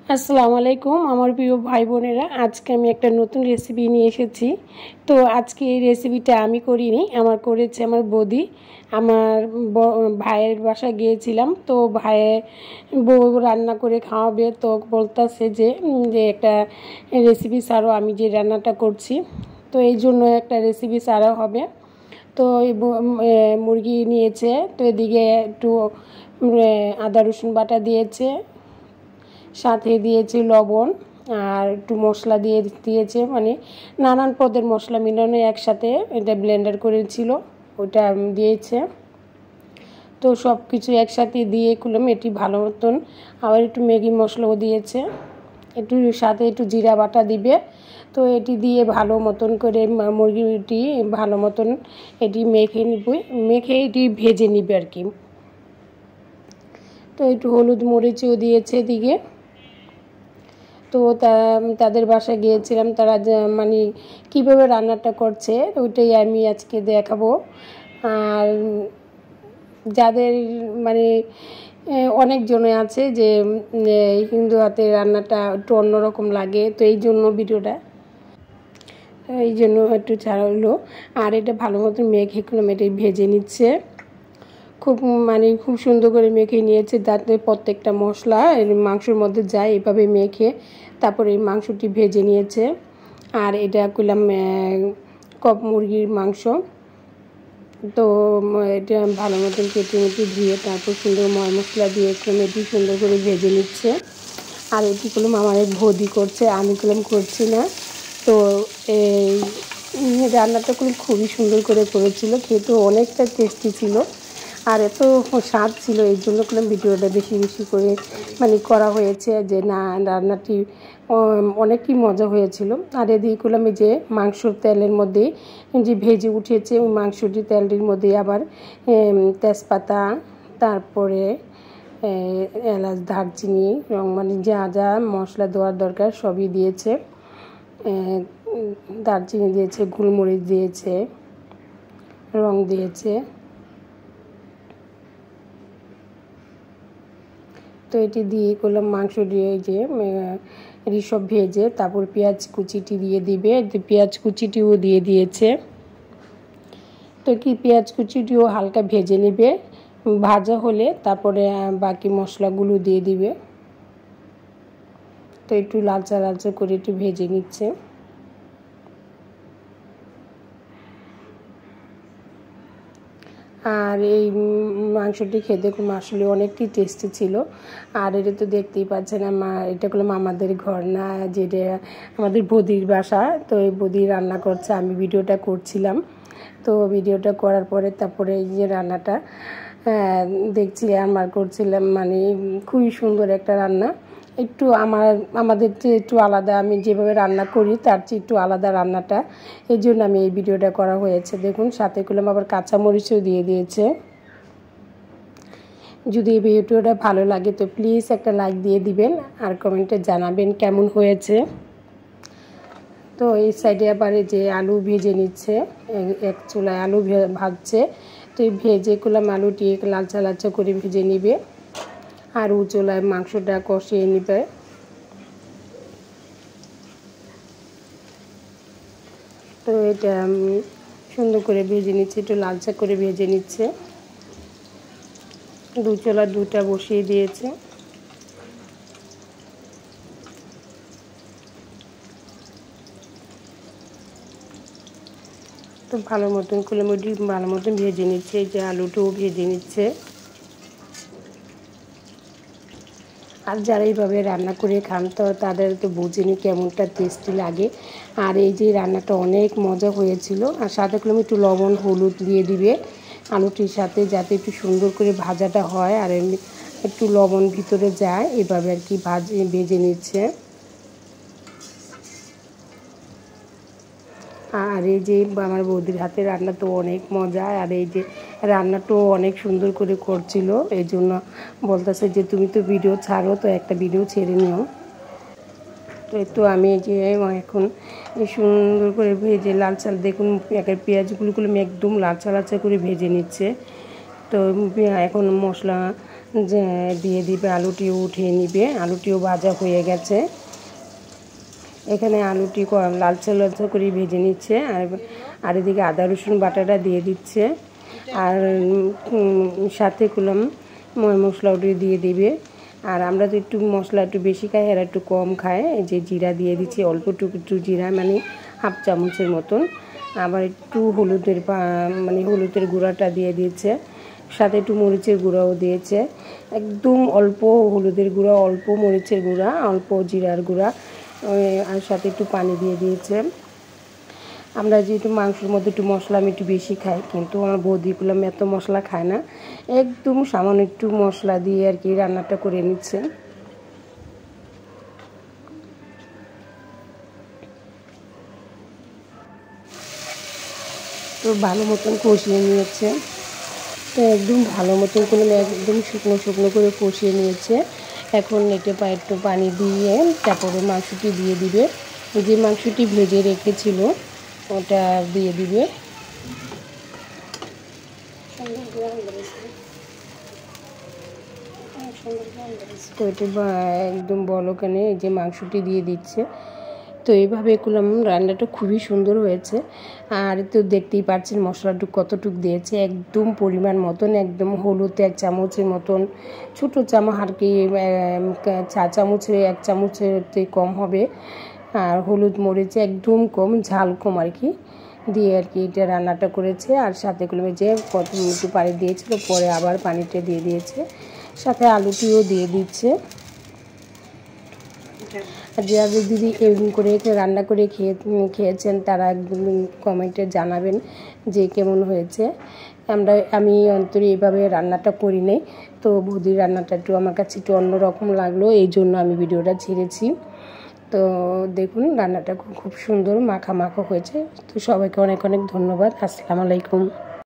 আসসালামু আলাইকুম আমার প্রিয় ভাই বোনেরা, আজকে আমি একটা নতুন রেসিপি নিয়ে এসেছি। তো আজকে এই রেসিপিটা আমি করিনি, করেছে আমার বৌদি। আমার ভাইয়ের বাসায় গিয়েছিলাম, তো ভাইয়ের বউ রান্না করে খাওয়াবে, তো বলতেছে যে একটা রেসিপি ছাড়ো, আমি যে রান্নাটা করছি, তো এই জন্য একটা রেসিপি ছাড়া হবে। তো মুরগি নিয়েছে, তো এদিকে একটু আদা রসুন বাটা দিয়েছে, সাথে দিয়েছি লবণ আর একটু মশলা দিয়েছে, মানে নানান পদের মশলা মিলানো একসাথে এটা ব্লেন্ডার করেছিল, ওটা দিয়েছে। তো সব কিছু একসাথে দিয়ে করলাম এটি ভালো মতন। আবার একটু ম্যাগি মশলাও দিয়েছে, একটু সাথে একটু জিরা বাটা দিবে। তো এটি দিয়ে ভালো মতন করে মুরগিটি ভালো মতন এটি মেখে এটি ভেজে নিবে আর কি। তো একটু হলুদ মরিচও দিয়েছে এদিকে। তো তাদের বাসায় গিয়েছিলাম, তারা মানে কীভাবে রান্নাটা করছে ওইটাই আমি আজকে দেখাবো। আর যাদের মানে অনেকজনে আছে যে হিন্দু হাতের রান্নাটা একটু অন্যরকম লাগে, তো এই জন্য ভিডিওটা এই জন্য একটু ছাড়া হলো। আর এটা ভালো মতন মেখে এটি ভেজে নিচ্ছে, খুব সুন্দর করে মেখে নিয়েছে, যাতে প্রত্যেকটা মশলা মাংসের মধ্যে যায়, এভাবে মেখে তারপরে এই মাংসটি ভেজে নিয়েছে। আর এটা করলাম কক মুরগির মাংস। তো এটা ভালো মতন কেটে ধুয়ে তারপর সুন্দর মশলা দিয়ে এটি সুন্দর করে ভেজে নিচ্ছে। আর এটি করলাম আমার এক বৌদি করছে, আমি করছি না। তো এই রান্নাটা খুবই সুন্দর করে করেছিল, খেতে অনেকটা টেস্টি ছিল আর এত স্বাদ ছিল, এই জন্য ভিডিওটা বেশি বেশি করে করা হয়েছে, যে না রান্নাটি অনেকই মজা হয়েছিল। আর এদিকে করলাম এই যে মাংসর তেলের মধ্যে যে ভেজে উঠেছে, ওই মাংসটি তেলটির মধ্যে আবার তেজপাতা, তারপরে এলাচ, দারচিনি, যা যা মশলা দেওয়ার দরকার সবই দিয়েছে। দারচিনি দিয়েছে, গোলমরিচ দিয়েছে, রং দিয়েছে। তো এটি দিয়ে করলাম মাংস দিয়ে যে সব ভেজে তারপর পেঁয়াজ কুচিটি দিয়ে দিবে, পেঁয়াজ কুচিটিও দিয়ে দিয়েছে। তো পেঁয়াজ কুচিটিও হালকা ভেজে নেবে, ভাজা হলে তারপরে বাকি মশলাগুলো দিয়ে দিবে। তো একটু লালচা লালচা করে একটু ভেজে নিচ্ছে। আর এই মাংসটি খেতে আসলে অনেকটি টেস্টি ছিল। আর এটা তো দেখতেই পাচ্ছেন, এটা করলাম আমাদের ঘর না, যেটা আমাদের বৌদির বাসা। তো এই বৌদি রান্না করছে, আমি ভিডিওটা করছিলাম। তো ভিডিওটা করার পরে তারপরে এই যে রান্নাটা দেখছি করছিলাম, খুবই সুন্দর একটা রান্না। একটু আমাদের চেয়ে একটু আলাদা, আমি যেভাবে রান্না করি তার চেয়ে একটু আলাদা রান্নাটা, এই জন্য আমি এই ভিডিওটা করা হয়েছে। দেখুন সাথে করলাম আবার কাঁচামরিচও দিয়ে দিয়েছে। যদি এই ভিডিওটা ভালো লাগে তো প্লিজ একটা লাইক দিয়ে দিবেন আর কমেন্টে জানাবেন কেমন হয়েছে। তো এই সাইডে আবার যে আলু ভেজে নিচ্ছে, এক চুলায় আলু ভাজছে। তো এই ভেজে করলাম আলুটি লালচা লালচা করে ভেজে নিবে, আর চুলায় মাংসটা কষিয়ে নিবে। তো এটা সুন্দর করে ভেজে নিচ্ছে, একটু লালচা করে ভেজে নিচ্ছে। চুলা দুটা বসিয়ে দিয়েছে। তো ভালো মতন ভালো মতন ভেজে নিচ্ছে, এই যে আলুটাও ভেজে নিচ্ছে। আর যারা এইভাবে রান্না করে খান তো তাদের তো বুঝেনি কেমনটা টেস্টি লাগে। আর এই যে রান্নাটা অনেক মজা হয়েছিল। আর সাথে করলাম একটু লবণ হলুদ দিয়ে দিবে আলুটির সাথে, যাতে একটু সুন্দর করে ভাজাটা হয় আর একটু লবণ ভিতরে যায়, এভাবে আর কি ভেজে নিচ্ছে। আর এই যে আমার বৌদির হাতে রান্না তো অনেক মজা, আর এই যে রান্নাটাও অনেক সুন্দর করে করছিল, এই জন্য বলতেছে যে তুমি তো ভিডিও ছাড়ো, তো একটা ভিডিও ছেড়ে নিও। তো আমি এই যে এখন সুন্দর করে ভেজে লালচা, দেখুন একের পেঁয়াজগুলো একদম লালচা লালচা করে ভেজে নিচ্ছে। তো এখন মশলা যে দিয়ে দিবে, আলুটিও উঠিয়ে নিবে। আলুটিও ভাজা হয়ে গেছে। এখানে আলুটি লালচে লালচে করে ভেজে নিচ্ছে, আর এদিকে আদা রসুন বাটাটা দিয়ে দিচ্ছে, আর সাথে করলাম মশলাও দিয়ে দিবে। আর আমরা তো একটু মশলা একটু বেশি খাই, এরা একটু কম খায়। এই যে জিরা দিয়ে দিচ্ছি, অল্প একটু জিরা, মানে হাফ চামচের মতন। আবার একটু হলুদের গুঁড়াটা দিয়ে দিয়েছে, সাথে একটু মরিচের গুঁড়াও দিয়েছে। একদম অল্প হলুদের গুঁড়া, অল্প মরিচের গুঁড়া, অল্প জিরার গুঁড়া, আর সাথে একটু পানি দিয়ে দিয়েছে। আমরা যেহেতু মাংসের মধ্যে একটু মশলা আমি একটু বেশি খাই, কিন্তু আমার বৌদিগুলো এত মশলা খায় না, একদম সামান্য একটু মশলা দিয়ে আর কি রান্নাটা করে নিচ্ছে। তো ভালো মতন কষিয়ে নিয়েছে। তো একদম ভালো মতন করে একদম শুকনো শুকনো করে কষিয়ে নিয়েছে। এখন একটু পানি দিয়ে তারপরে মাংসটি দিয়ে দিবে। যে মাংসটি ভেজে রেখেছিল ওটা দিয়ে দিবে। তো এটা একদম বলকানে এই যে মাংসটি দিয়ে দিচ্ছে। তো এইভাবে করলাম, রান্নাটা খুবই সুন্দর হয়েছে। আর তো দেখতেই পাচ্ছেন মশলাটুক কতটুক দিয়েছে, একদম পরিমাণ মতন, একদম হলুদ 1 চামচের মতন, ছোটো চামচ আর কি, 4 চামচের 1 চামচের কম হবে। আর হলুদ মরিচে একদম কম, ঝাল কম আর কি দিয়ে আর কি এটা রান্নাটা করেছে। আর সাথে করলাম যে প্রথম একটু পানি দিয়েছিল, পরে আবার পানিটা দিয়ে দিয়েছে, সাথে আলুটিও দিয়ে দিচ্ছে। আর যারা দিদি এরকম করে রান্না করে খেয়েছেন তারা একদম কমেন্টে জানাবেন যে কেমন হয়েছে। আমি অন্তরে এইভাবে রান্নাটা করি নাই, তো বৌদির রান্নাটা একটু আমার কাছে একটু অন্যরকম লাগলো, এই জন্য আমি ভিডিওটা ছেড়েছি। তো দেখুন রান্নাটা খুব সুন্দর মাখা মাখা হয়েছে। তো সবাইকে অনেক অনেক ধন্যবাদ। আসসালামু আলাইকুম।